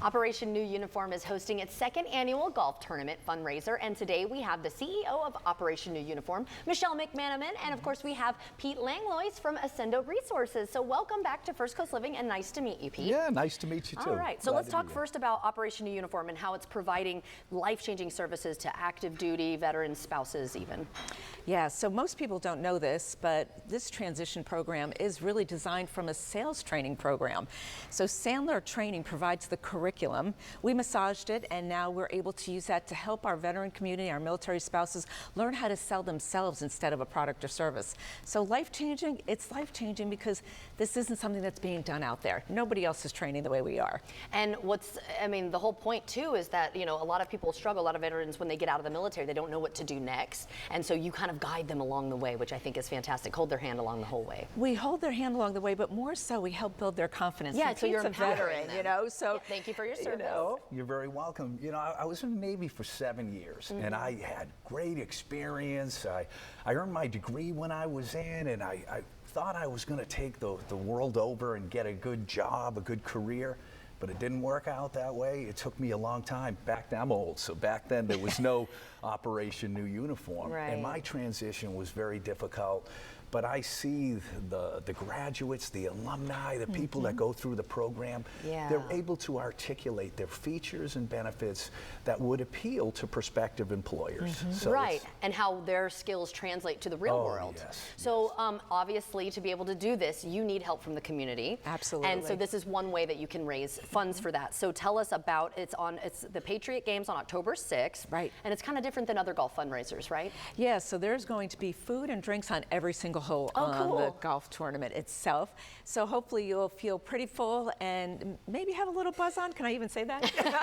Operation New Uniform is hosting its second annual golf tournament fundraiser, and today we have the CEO of Operation New Uniform, Michelle McManaman, and of course we have Pete Langlois from Ascendo Resources. So welcome back to First Coast Living, and nice to meet you, Pete. Yeah, nice to meet you too. All right, so let's talk first about Operation New Uniform and how it's providing life-changing services to active duty, veterans, spouses even. Yeah, so most people don't know this, but this transition program is really designed from a sales training program. So Sandler Training provides the curriculum. We massaged it, and now we're able to use that to help our veteran community, our military spouses, learn how to sell themselves instead of a product or service. So life-changing, it's life-changing because this isn't something that's being done out there. Nobody else is training the way we are. And the whole point too is that, you know, a lot of people struggle, a lot of veterans, when they get out of the military, they don't know what to do next. And so you kind of guide them along the way, which I think is fantastic. Hold their hand along the whole way. We hold their hand along the way, but more so we help build their confidence. Yeah, so you're a veteran, them. You know, so. Yeah, thank you for your service. You know, you're very welcome. You know, I was in the Navy for 7 years, and I had great experience. I earned my degree when I was in, and I thought I was going to take the world over and get a good job, a good career. But it didn't work out that way. It took me a long time. I'm old, so back then there was no Operation New Uniform. Right. And my transition was very difficult. But I see the graduates, the alumni, the people that go through the program, they're able to articulate their features and benefits that would appeal to prospective employers. So right, and how their skills translate to the real world. Yes, so obviously, to be able to do this, you need help from the community. Absolutely. And so this is one way that you can raise funds for that. So tell us about, it's the Patriot Games on October 6th. Right. And it's kind of different than other golf fundraisers, right? Yeah, so there's going to be food and drinks on every single hole on the golf tournament itself. So hopefully you'll feel pretty full and maybe have a little buzz on. Can I even say that? Of course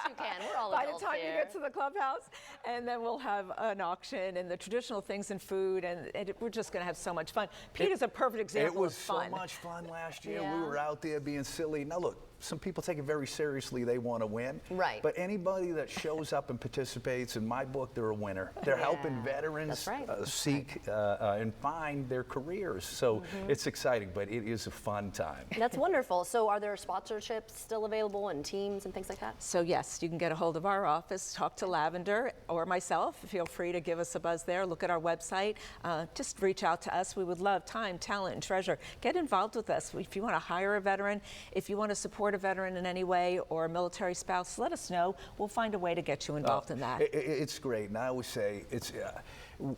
you can. We're all By the adults time here. you get to the clubhouse, and then we'll have an auction and the traditional things and food, and we're just going to have so much fun. Pete is a perfect example of fun. It was so much fun last year. Yeah. We were out there being silly. Now look, some people take it very seriously. They want to win. Right. But anybody that shows up and participates, in my book, they're a winner. They're helping veterans seek and find their careers. So it's exciting, but it is a fun time. That's wonderful. So are there sponsorships still available and teams and things like that? So yes, you can get a hold of our office, talk to Lavender or myself. Feel free to give us a buzz there. Look at our website. Just reach out to us. We would love time, talent, and treasure. Get involved with us. If you want to hire a veteran, if you want to support a veteran in any way or a military spouse, let us know. We'll find a way to get you involved in that. It's great. And I always say,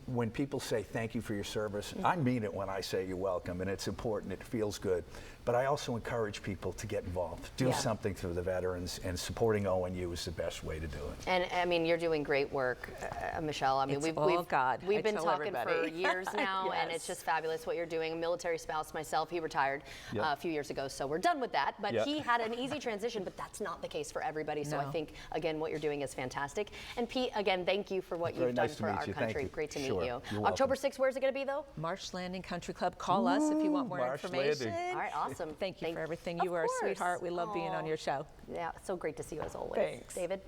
when people say thank you for your service, I mean it when I say you're welcome, and it's important. It feels good. But I also encourage people to get involved. Do something for the veterans, and supporting ONU is the best way to do it. And I mean, you're doing great work, Michelle. I mean, we've been talking for years now, and it's just fabulous what you're doing. A military spouse myself, he retired a few years ago, so we're done with that. But he had an easy transition, but that's not the case for everybody. So I think, again, what you're doing is fantastic. And Pete, again, thank you for what you've done for our country. Great to meet you. October 6th, where's it going to be, though? Marsh Landing Country Club. Call us if you want more information. All right, awesome. Thank you for everything. You are a sweetheart. We love being on your show. Yeah, so great to see you as always. Thanks. David?